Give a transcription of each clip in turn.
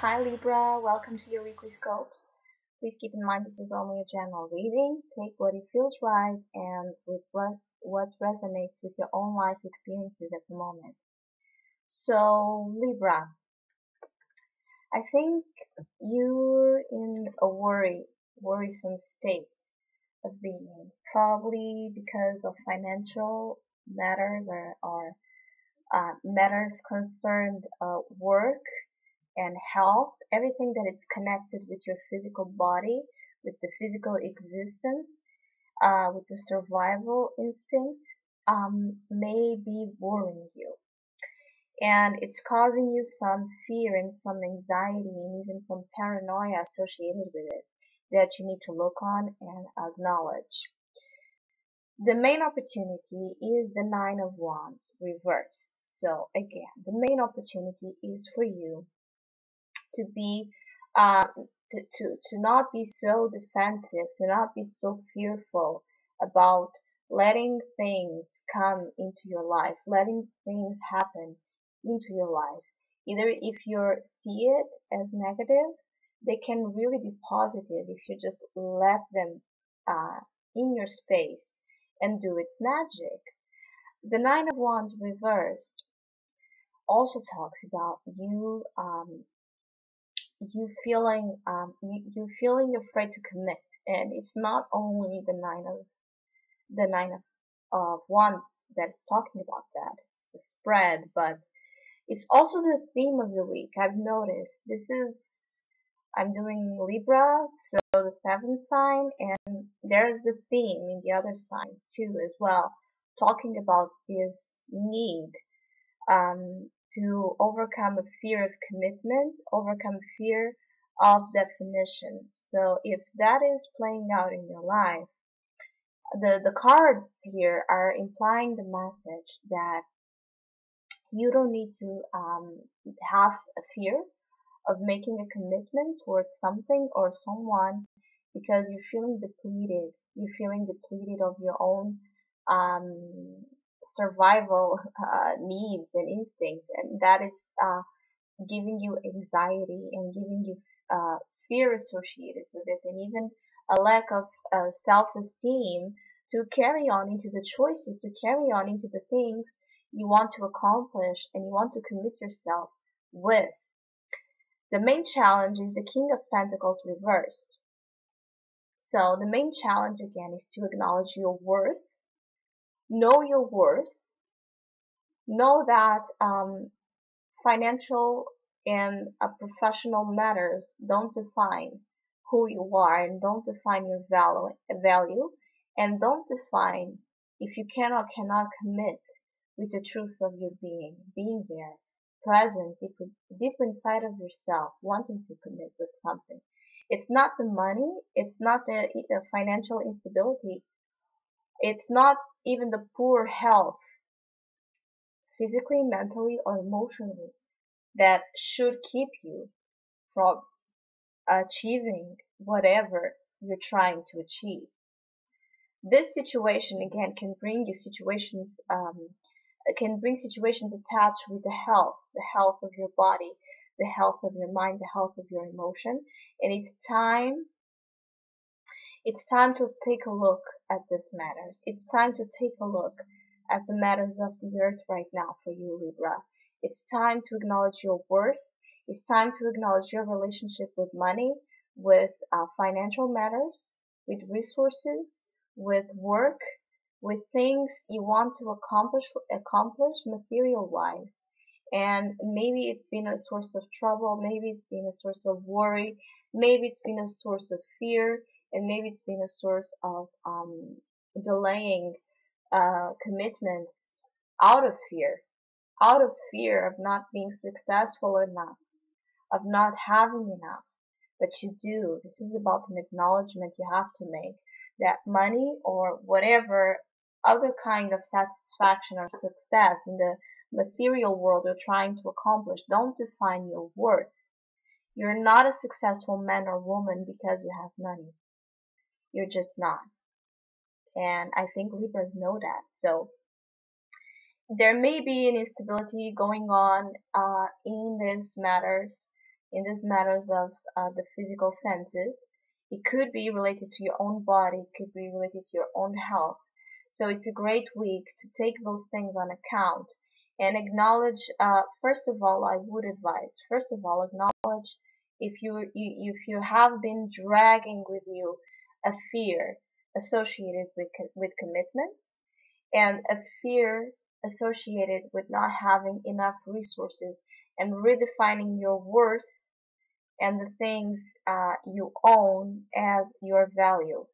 Hi Libra, welcome to your weekly scopes. Please keep in mind this is only a general reading. Take what it feels right and with what resonates with your own life experiences at the moment. So Libra, I think you're in a worrisome state of being, probably because of financial matters or matters concerned work and health, everything that is connected with your physical body, with the physical existence, with the survival instinct, may be worrying you. And it's causing you some fear and some anxiety and even some paranoia associated with it that you need to look on and acknowledge. The main opportunity is the Nine of Wands reversed. So again, the main opportunity is for you to be to not be so defensive, to not be so fearful about letting things come into your life, letting things happen into your life. Either if you see it as negative, they can really be positive if you just let them in your space and do its magic. The Nine of Wands reversed also talks about you feeling afraid to commit, and it's not only the nine of wands that's talking about that. It's the spread, but it's also the theme of the week. I've noticed I'm doing Libra, so the seventh sign, and there's the theme in the other signs too as well, talking about this need to overcome a fear of commitment, overcome fear of definition. So if that is playing out in your life, the cards here are implying the message that you don't need to have a fear of making a commitment towards something or someone because you're feeling depleted. You're feeling depleted of your own survival needs and instincts, and that is giving you anxiety and giving you fear associated with it, and even a lack of self-esteem to carry on into the choices, to carry on into the things you want to accomplish and you want to commit yourself with. The main challenge is the King of Pentacles reversed. So the main challenge again is to acknowledge your worth, know your worth, know that financial and professional matters don't define who you are and don't define your value and don't define if you cannot commit with the truth of your being there, present, deep inside of yourself, wanting to commit with something. It's not the money, it's not the financial instability, it's not even the poor health, physically, mentally, or emotionally, that should keep you from achieving whatever you're trying to achieve. This situation again can bring situations attached with the health of your body, the health of your mind, the health of your emotion, and it's time to take a look at these matters. It's time to take a look at the matters of the earth right now for you, Libra. It's time to acknowledge your worth. It's time to acknowledge your relationship with money, with financial matters, with resources, with work, with things you want to accomplish material-wise. And maybe it's been a source of trouble, maybe it's been a source of worry, maybe it's been a source of fear, and maybe it's been a source of delaying commitments out of fear of not being successful enough, of not having enough. But you do. This is about an acknowledgement you have to make that money or whatever other kind of satisfaction or success in the material world you're trying to accomplish don't define your worth. You're not a successful man or woman because you have money. You're just not. And I think Libras know that. So there may be an instability going on in these matters, in these matters of the physical senses. It could be related to your own body, it could be related to your own health. So it's a great week to take those things on account and acknowledge, first of all, I would advise, first of all, acknowledge if you have been dragging with you a fear associated with commitments and a fear associated with not having enough resources and redefining your worth and the things you own as your value.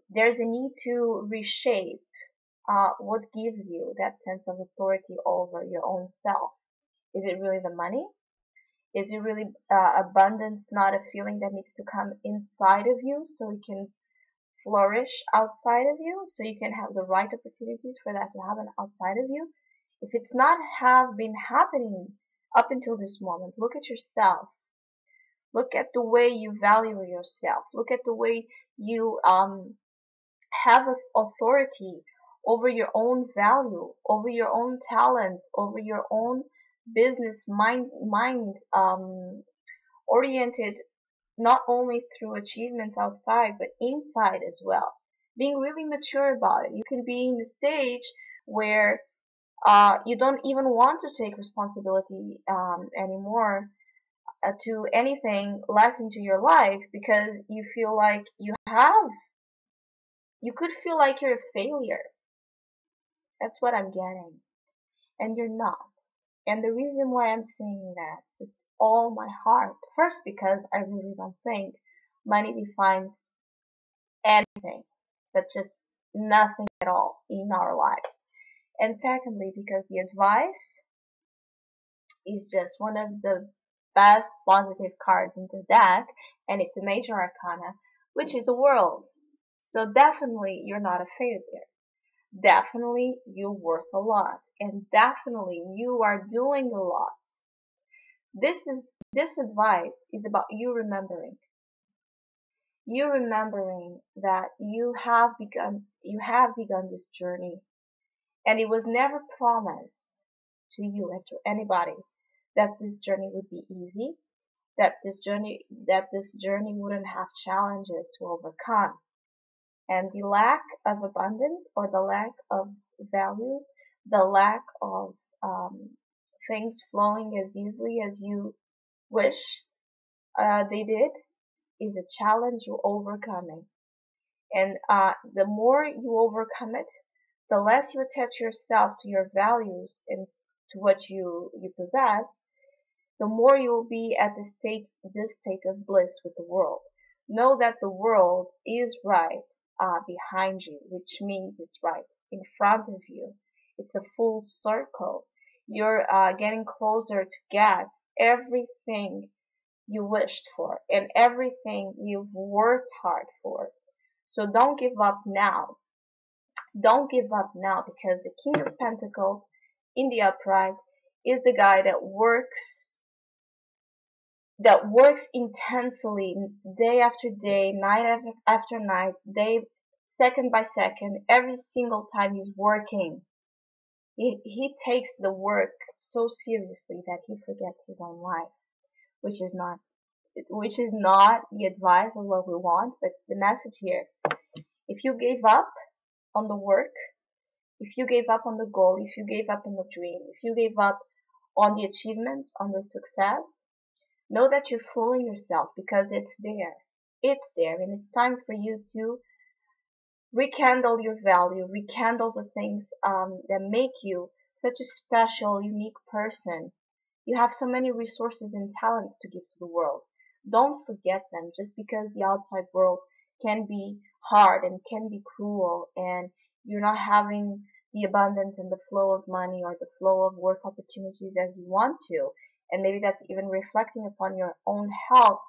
There's a need to reshape what gives you that sense of authority over your own self. Is it really the money? Is it really abundance, not a feeling that needs to come inside of you so it can flourish outside of you, so you can have the right opportunities for that to happen outside of you? If it's not have been happening up until this moment, look at yourself. Look at the way you value yourself. Look at the way you have authority over your own value, over your own talents, over your own business mind oriented not only through achievements outside but inside as well. Being really mature about it. You can be in the stage where you don't even want to take responsibility anymore to anything less into your life because you feel like you could feel like you're a failure. That's what I'm getting. And you're not. And the reason why I'm saying that with all my heart, first because I really don't think money defines anything, but just nothing at all in our lives. And secondly, because the advice is just one of the best positive cards in the deck, and it's a major arcana, which is a world. So definitely you're not a failure. Definitely you're worth a lot, and definitely you are doing a lot. This advice is about you remembering that you have begun this journey, and it was never promised to you and to anybody that this journey would be easy, that this journey wouldn't have challenges to overcome. And the lack of abundance or the lack of values, the lack of things flowing as easily as you wish they did, is a challenge you're overcoming. And the more you overcome it, the less you attach yourself to your values and to what you possess, the more you will be at this state of bliss with the world. Know that the world is right behind you, which means it's right in front of you. It's a full circle. You're getting closer to get everything you wished for and everything you've worked hard for. So don't give up now. Don't give up now, because the King of Pentacles in the upright is the guy that works intensely day after day, night after night, day second by second, every single time he's working. He takes the work so seriously that he forgets his own life, which is not the advice of what we want, but the message here. If you gave up on the work, if you gave up on the goal, if you gave up on the dream, if you gave up on the achievements, on the success, know that you're fooling yourself, because it's there. It's there, and it's time for you to rekindle your value, rekindle the things that make you such a special, unique person. You have so many resources and talents to give to the world. Don't forget them just because the outside world can be hard and can be cruel, and you're not having the abundance and the flow of money or the flow of work opportunities as you want to. And maybe that's even reflecting upon your own health.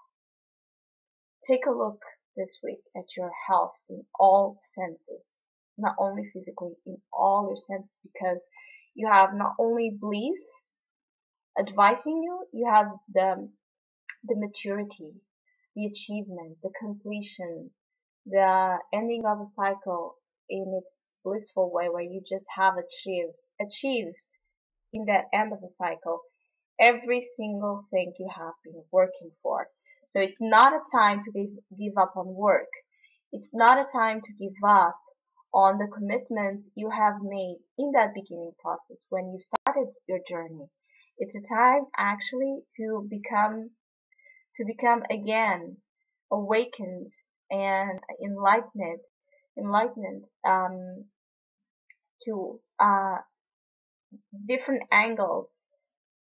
Take a look this week at your health in all senses, not only physically, in all your senses, because you have not only bliss advising you, you have the maturity, the achievement, the completion, the ending of a cycle in its blissful way, where you just have achieved in that end of the cycle. every single thing you have been working for. So it's not a time to give up on work. It's not a time to give up on the commitments you have made in that beginning process when you started your journey. It's a time actually to become again awakened and enlightened to different angles,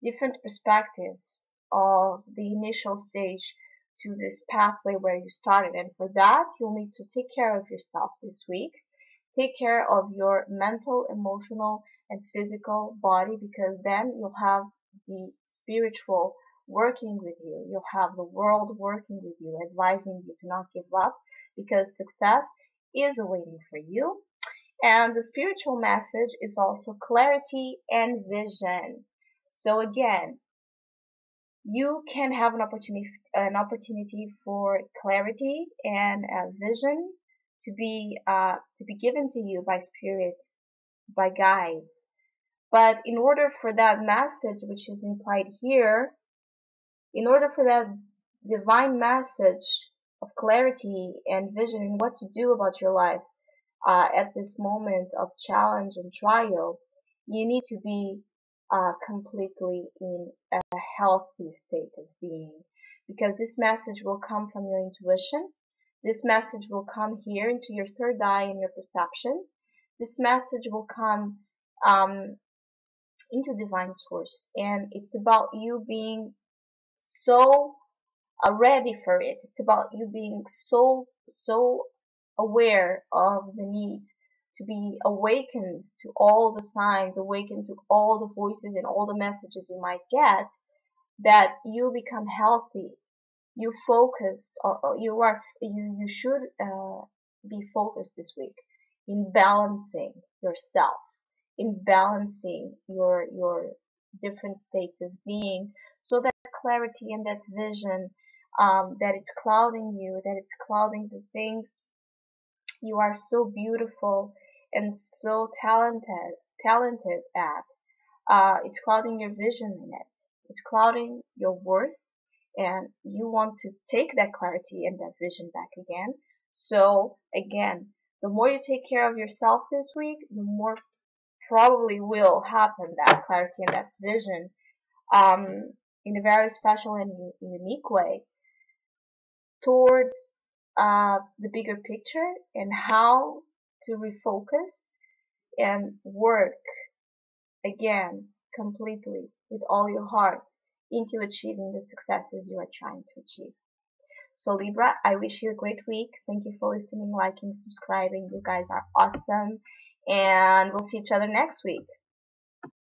different perspectives of the initial stage to this pathway where you started. And for that, you'll need to take care of yourself this week. Take care of your mental, emotional, and physical body, because then you'll have the spiritual working with you. You'll have the world working with you, advising you to not give up, because success is awaiting for you. And the spiritual message is also clarity and vision. So again, you can have an opportunity for clarity and vision to be given to you by spirit, by guides. But in order for that message, which is implied here, in order for that divine message of clarity and vision and what to do about your life at this moment of challenge and trials, you need to be completely in a healthy state of being, because this message will come from your intuition. This message will come here into your third eye and your perception. This message will come into divine source, and it's about you being so ready for it. It's about you being so aware of the need to be awakened to all the signs, awakened to all the voices and all the messages you might get, that you become healthy. You focused, or you should be focused this week in balancing yourself, in balancing your different states of being, so that clarity and that vision that it's clouding you, that it's clouding the things you are so beautiful and so talented at. It's clouding your vision in it. It's clouding your worth, and you want to take that clarity and that vision back again. So again, the more you take care of yourself this week, the more probably will happen that clarity and that vision in a very special and unique way towards the bigger picture, and how to refocus and work again completely with all your heart into achieving the successes you are trying to achieve. So Libra, I wish you a great week. Thank you for listening, liking, subscribing. You guys are awesome. And we'll see each other next week.